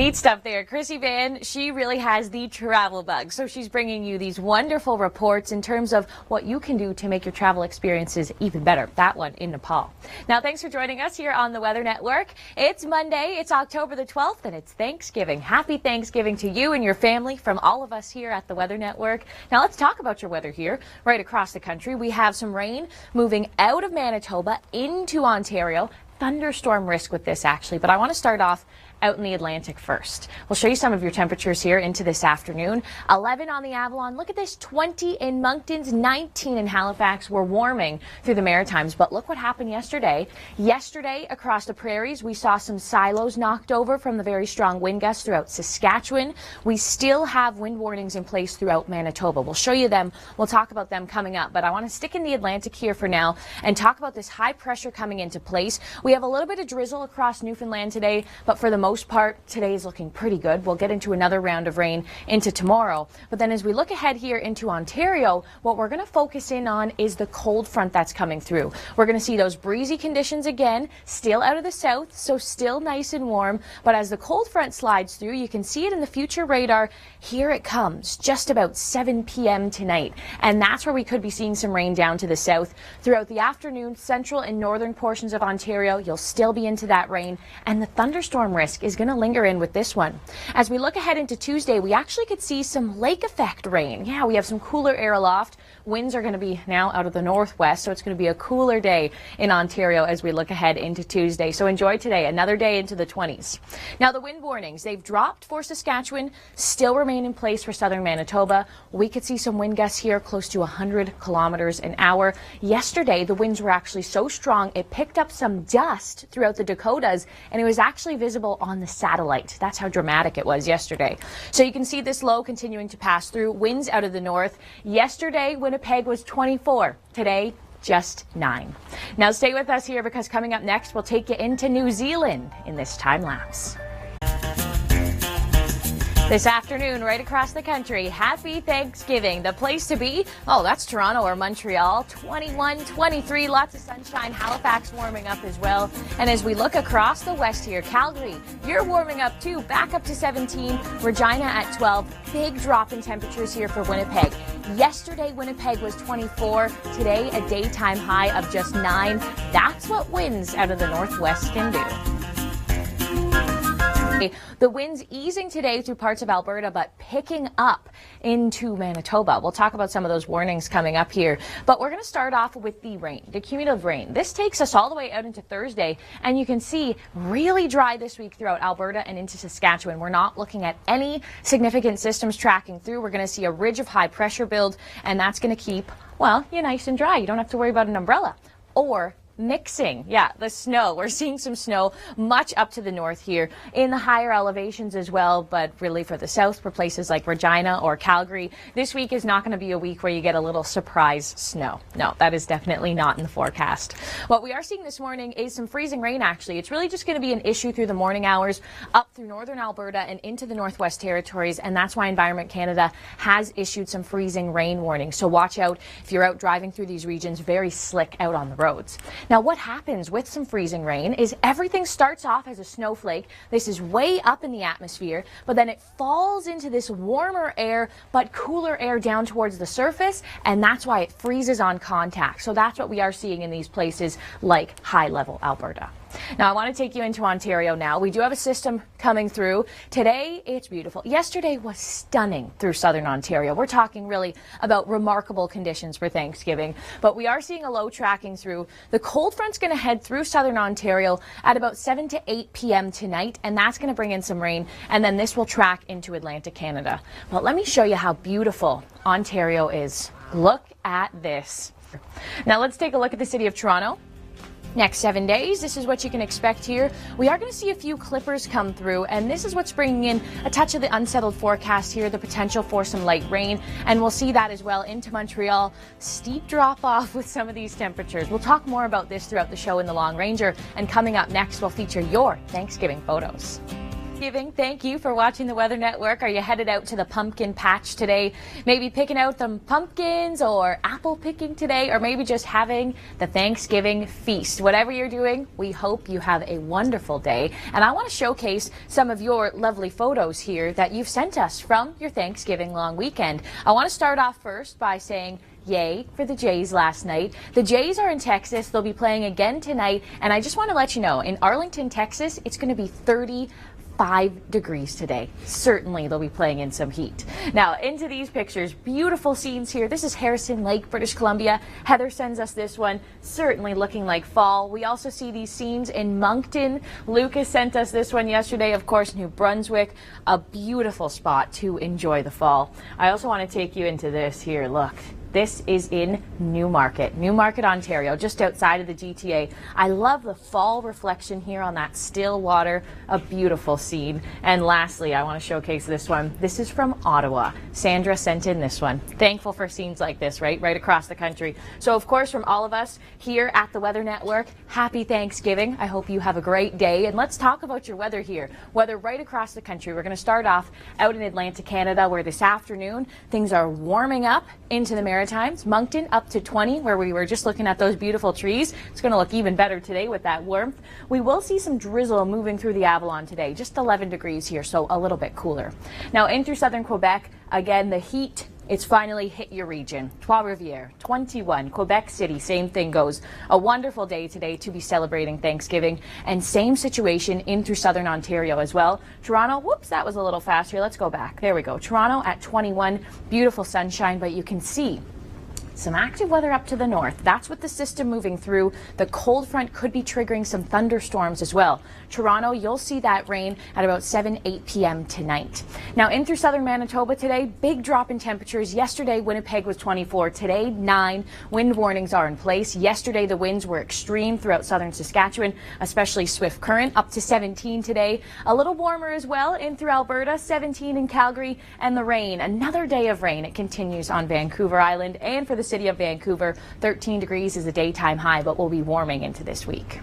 Neat stuff there. Chrissy Van, she really has the travel bug. So she's bringing you these wonderful reports in terms of what you can do to make your travel experiences even better. That one in Nepal. Now, thanks for joining us here on the Weather Network. It's Monday. It's October the 12th, and it's Thanksgiving. Happy Thanksgiving to you and your family from all of us here at the Weather Network. Now, let's talk about your weather here right across the country. We have some rain moving out of Manitoba into Ontario. Thunderstorm risk with this, actually, but I want to start off out in the Atlantic first. We'll show you some of your temperatures here into this afternoon. 11 on the Avalon. Look at this, 20 in Monktons, 19 in Halifax. We're warming through the Maritimes, but look what happened yesterday. Yesterday, across the prairies, we saw some silos knocked over from the very strong wind gusts throughout Saskatchewan. We still have wind warnings in place throughout Manitoba. We'll show you them. We'll talk about them coming up, but I want to stick in the Atlantic here for now and talk about this high pressure coming into place. We have a little bit of drizzle across Newfoundland today, but for the most part, today is looking pretty good. We'll get into another round of rain into tomorrow. But then as we look ahead here into Ontario, what we're going to focus in on is the cold front that's coming through. We're going to see those breezy conditions again, still out of the south, so still nice and warm. But as the cold front slides through, you can see it in the future radar. Here it comes, just about 7 p.m. tonight. And that's where we could be seeing some rain down to the south. Throughout the afternoon, central and northern portions of Ontario, you'll still be into that rain. And the thunderstorm risk is going to linger in with this one. As we look ahead into Tuesday, we actually could see some lake effect rain. Yeah, we have some cooler air aloft. Winds are going to be now out of the northwest, so it's going to be a cooler day in Ontario as we look ahead into Tuesday. So enjoy today, another day into the 20s. Now, the wind warnings, they've dropped for Saskatchewan, still remain in place for southern Manitoba. We could see some wind gusts here close to 100 kilometers an hour. Yesterday, the winds were actually so strong, it picked up some dust throughout the Dakotas, and it was actually visible on the satellite. That's how dramatic it was yesterday. So you can see this low continuing to pass through. Winds out of the north. Yesterday, Winnipeg was 24. Today, just 9. Now stay with us here because coming up next, we'll take you into New Zealand in this time lapse. This afternoon, right across the country, happy Thanksgiving. The place to be, oh, that's Toronto or Montreal. 21, 23, lots of sunshine. Halifax warming up as well. And as we look across the west here, Calgary, you're warming up too, back up to 17. Regina at 12. Big drop in temperatures here for Winnipeg. Yesterday, Winnipeg was 24. Today, a daytime high of just 9. That's what winds out of the northwest can do. The winds easing today through parts of Alberta, but picking up into Manitoba. We'll talk about some of those warnings coming up here, but we're going to start off with the rain, the cumulative rain. This takes us all the way out into Thursday, and you can see really dry this week throughout Alberta and into Saskatchewan. We're not looking at any significant systems tracking through. We're going to see a ridge of high pressure build, and that's going to keep, well, you nice and dry. You don't have to worry about an umbrella or mixing. Yeah, the snow. We're seeing some snow much up to the north here in the higher elevations as well, but really for the south, for places like Regina or Calgary, this week is not going to be a week where you get a little surprise snow. No, that is definitely not in the forecast. What we are seeing this morning is some freezing rain, actually. It's really just going to be an issue through the morning hours up through northern Alberta and into the Northwest Territories, and that's why Environment Canada has issued some freezing rain warnings. So watch out if you're out driving through these regions, very slick out on the roads. Now, what happens with some freezing rain is everything starts off as a snowflake. This is way up in the atmosphere, but then it falls into this warmer air, but cooler air down towards the surface, and that's why it freezes on contact. So that's what we are seeing in these places like high-level Alberta. Now, I want to take you into Ontario now. We do have a system coming through. Today, it's beautiful. Yesterday was stunning through southern Ontario. We're talking really about remarkable conditions for Thanksgiving. But we are seeing a low tracking through. The cold front's going to head through southern Ontario at about 7 to 8 p.m. tonight, and that's going to bring in some rain, and then this will track into Atlantic Canada. But let me show you how beautiful Ontario is. Look at this. Now, let's take a look at the city of Toronto. Next 7 days, this is what you can expect here. We are going to see a few clippers come through, and this is what's bringing in a touch of the unsettled forecast here, the potential for some light rain, and we'll see that as well into Montreal. Steep drop off with some of these temperatures. We'll talk more about this throughout the show in the Long Ranger, and coming up next, we'll feature your Thanksgiving photos. Thanksgiving. Thank you for watching the Weather Network. Are you headed out to the pumpkin patch today? Maybe picking out some pumpkins or apple picking today, or maybe just having the Thanksgiving feast. Whatever you're doing, we hope you have a wonderful day. And I want to showcase some of your lovely photos here that you've sent us from your Thanksgiving long weekend. I want to start off first by saying yay for the Jays last night. The Jays are in Texas. They'll be playing again tonight. And I just want to let you know, in Arlington, Texas, it's going to be 35 degrees today. Certainly they'll be playing in some heat. Now into these pictures, beautiful scenes here. This is Harrison Lake, British Columbia. Heather sends us this one, certainly looking like fall. We also see these scenes in Moncton. Lucas sent us this one yesterday, of course, New Brunswick. A beautiful spot to enjoy the fall. I also want to take you into this here. Look. This is in Newmarket, Ontario, just outside of the GTA. I love the fall reflection here on that still water, a beautiful scene. And lastly, I want to showcase this one. This is from Ottawa. Sandra sent in this one. Thankful for scenes like this, right across the country. So of course, from all of us here at the Weather Network, happy Thanksgiving. I hope you have a great day. And let's talk about your weather here. Weather right across the country. We're going to start off out in Atlantic Canada, where this afternoon things are warming up into the Maritimes. Moncton up to 20, where we were just looking at those beautiful trees. It's going to look even better today with that warmth. We will see some drizzle moving through the Avalon today, just 11 degrees here, so a little bit cooler. Now in through southern Quebec, again, the heat, it's finally hit your region. Trois-Rivières, 21. Quebec City, same thing goes. A wonderful day today to be celebrating Thanksgiving. And same situation in through southern Ontario as well. Toronto, whoops, that was a little fast here. Let's go back. There we go. Toronto at 21. Beautiful sunshine, but you can see some active weather up to the north. That's with the system moving through. The cold front could be triggering some thunderstorms as well. Toronto, you'll see that rain at about 8 p.m. tonight. Now in through southern Manitoba today, big drop in temperatures. Yesterday, Winnipeg was 24. Today, 9. Wind warnings are in place. Yesterday, the winds were extreme throughout southern Saskatchewan, especially swift current, up to 17 today. A little warmer as well in through Alberta, 17 in Calgary, and the rain. Another day of rain. It continues on Vancouver Island, and for the city of Vancouver, 13 degrees is a daytime high, but we'll be warming into this week.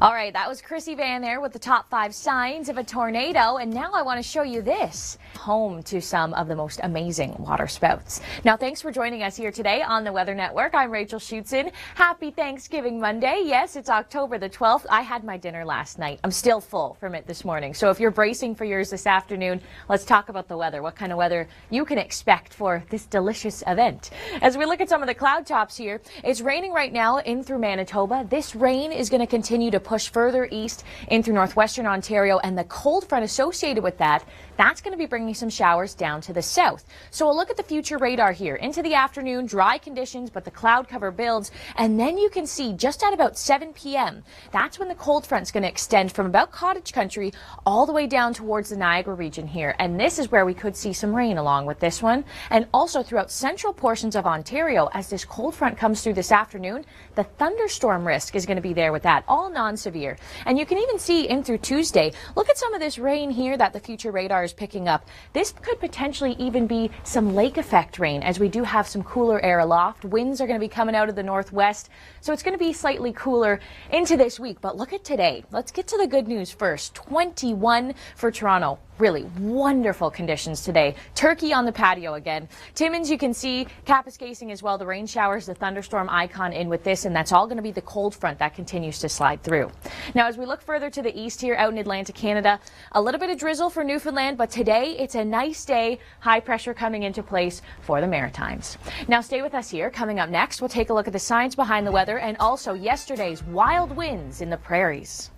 All right, that was Chrissy Van there with the top 5 signs of a tornado. And now I want to show you this, home to some of the most amazing water spouts. Now, thanks for joining us here today on the Weather Network. I'm Rachel Schoutsen. Happy Thanksgiving Monday. Yes, it's October the 12th. I had my dinner last night. I'm still full from it this morning. So if you're bracing for yours this afternoon, let's talk about the weather, what kind of weather you can expect for this delicious event. As we look at some of the cloud tops here, it's raining right now in through Manitoba. This rain is going to continue to push further east in through northwestern Ontario, and the cold front associated with that's going to be bringing some showers down to the south. So we'll look at the future radar here. Into the afternoon, dry conditions, but the cloud cover builds, and then you can see just at about 7 p.m. that's when the cold front's going to extend from about cottage country all the way down towards the Niagara region here. And this is where we could see some rain along with this one, and also throughout central portions of Ontario. As this cold front comes through this afternoon, the thunderstorm risk is going to be there with that, all non-severe. And you can even see in through Tuesday, look at some of this rain here that the future radar is picking up. This could potentially even be some lake effect rain, as we do have some cooler air aloft. Winds are going to be coming out of the northwest, so it's going to be slightly cooler into this week. But look at today. Let's get to the good news first. 21 for Toronto. Really wonderful conditions today. Turkey on the patio again. Timmins, you can see Kapuskasing as well. The rain showers, the thunderstorm icon in with this, and that's all going to be the cold front that continues to slide through. Now, as we look further to the east here out in Atlantic Canada, a little bit of drizzle for Newfoundland, but today it's a nice day. High pressure coming into place for the Maritimes. Now, stay with us here. Coming up next, we'll take a look at the science behind the weather and also yesterday's wild winds in the prairies.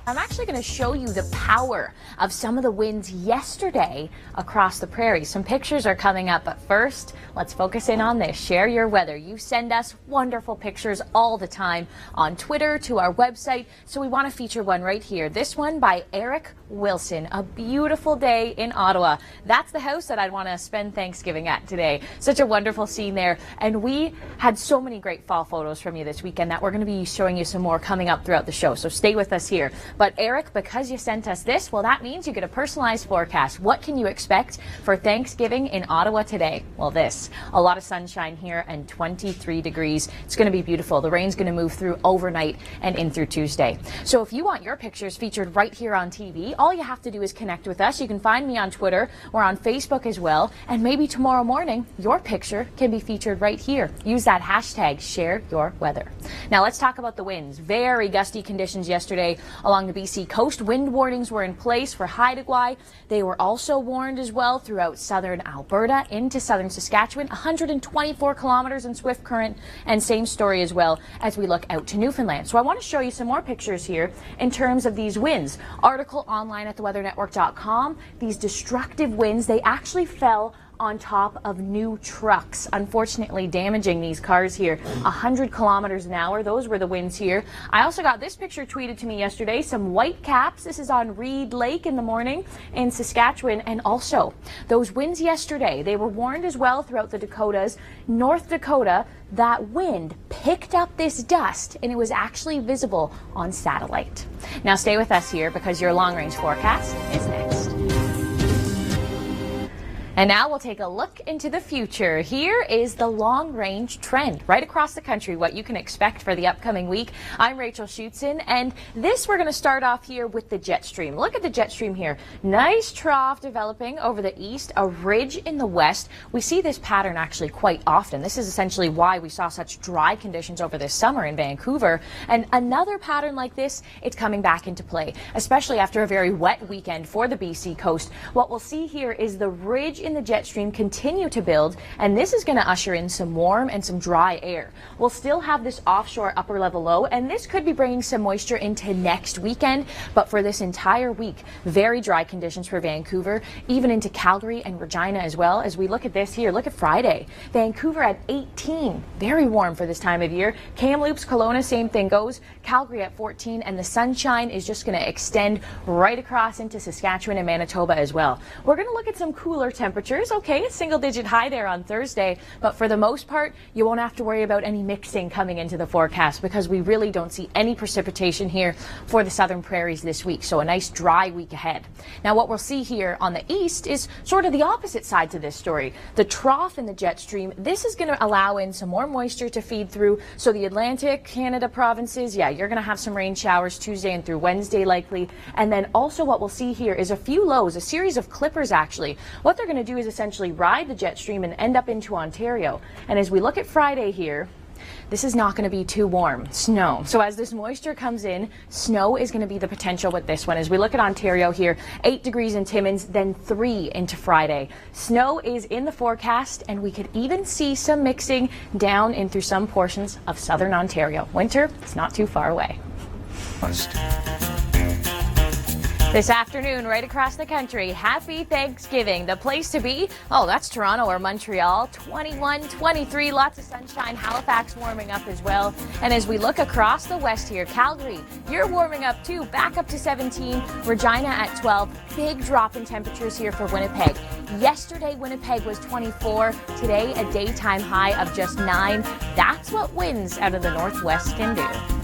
I'm actually going to show you the power of some of the winds yesterday across the prairie. Some pictures are coming up, but first, let's focus in on this. Share your weather. You send us wonderful pictures all the time on Twitter to our website, so we want to feature one right here. This one by Eric Wilson. A beautiful day in Ottawa. That's the house that I'd want to spend Thanksgiving at today. Such a wonderful scene there. And we had so many great fall photos from you this weekend that we're going to be showing you some more coming up throughout the show, so stay with us here. But Eric, because you sent us this, well, that means you get a personalized forecast. What can you expect for Thanksgiving in Ottawa today? Well, this, a lot of sunshine here and 23 degrees. It's going to be beautiful. The rain's going to move through overnight and in through Tuesday. So if you want your pictures featured right here on TV really all you have to do is connect with us. You can find me on Twitter or on Facebook as well. And maybe tomorrow morning, your picture can be featured right here. Use that hashtag, #ShareYourWeather. Now let's talk about the winds. Very gusty conditions yesterday along the BC coast. Wind warnings were in place for Haida-Gwaii. They were also warned as well throughout southern Alberta into southern Saskatchewan. 124 kilometers in swift current, and same story as well as we look out to Newfoundland. So I want to show you some more pictures here in terms of these winds. Article online at theweathernetwork.com. These destructive winds, they actually fell on top of new trucks, unfortunately damaging these cars here. 100 kilometers an hour. Those were the winds here. I also got this picture tweeted to me yesterday. Some white caps. This is on Reed Lake in the morning in Saskatchewan. And also those winds yesterday, they were warned as well throughout the Dakotas. North Dakota, that wind picked up this dust and it was actually visible on satellite. Now stay with us here because your long range forecast is next. And now we'll take a look into the future. Here is the long-range trend right across the country, what you can expect for the upcoming week. I'm Rachel Schoutsen, and this we're going to start off here with the jet stream. Look at the jet stream here. Nice trough developing over the east, a ridge in the west. We see this pattern actually quite often. This is essentially why we saw such dry conditions over this summer in Vancouver. And another pattern like this, it's coming back into play, especially after a very wet weekend for the BC coast. What we'll see here is the ridge in the jet stream continue to build, and this is going to usher in some warm and some dry air. We'll still have this offshore upper level low, and this could be bringing some moisture into next weekend, but for this entire week, very dry conditions for Vancouver, even into Calgary and Regina as well. As we look at this here, look at Friday. Vancouver at 18, very warm for this time of year. Kamloops, Kelowna, same thing goes. Calgary at 14, and the sunshine is just going to extend right across into Saskatchewan and Manitoba as well. We're going to look at some cooler temperatures. Okay, a single-digit high there on Thursday, but for the most part, you won't have to worry about any mixing coming into the forecast because we really don't see any precipitation here for the southern prairies this week. So a nice dry week ahead. Now, what we'll see here on the east is sort of the opposite side to this story. The trough in the jet stream, this is going to allow in some more moisture to feed through. So the Atlantic Canada provinces, yeah, you're going to have some rain showers Tuesday and through Wednesday likely. And then also what we'll see here is a few lows, a series of clippers actually. What they're going to do is essentially ride the jet stream and end up into Ontario. And as we look at Friday here, this is not going to be too warm. Snow. So as this moisture comes in, snow is going to be the potential with this one. As we look at Ontario here, 8 degrees in Timmins, then 3 into Friday. Snow is in the forecast, and we could even see some mixing down in through some portions of southern Ontario. Winter, it's not too far away. This afternoon, right across the country, happy Thanksgiving. The place to be, oh, that's Toronto or Montreal. 21, 23, lots of sunshine. Halifax warming up as well. And as we look across the west here, Calgary, you're warming up too, back up to 17. Regina at 12. Big drop in temperatures here for Winnipeg. Yesterday, Winnipeg was 24. Today, a daytime high of just 9. That's what winds out of the northwest can do.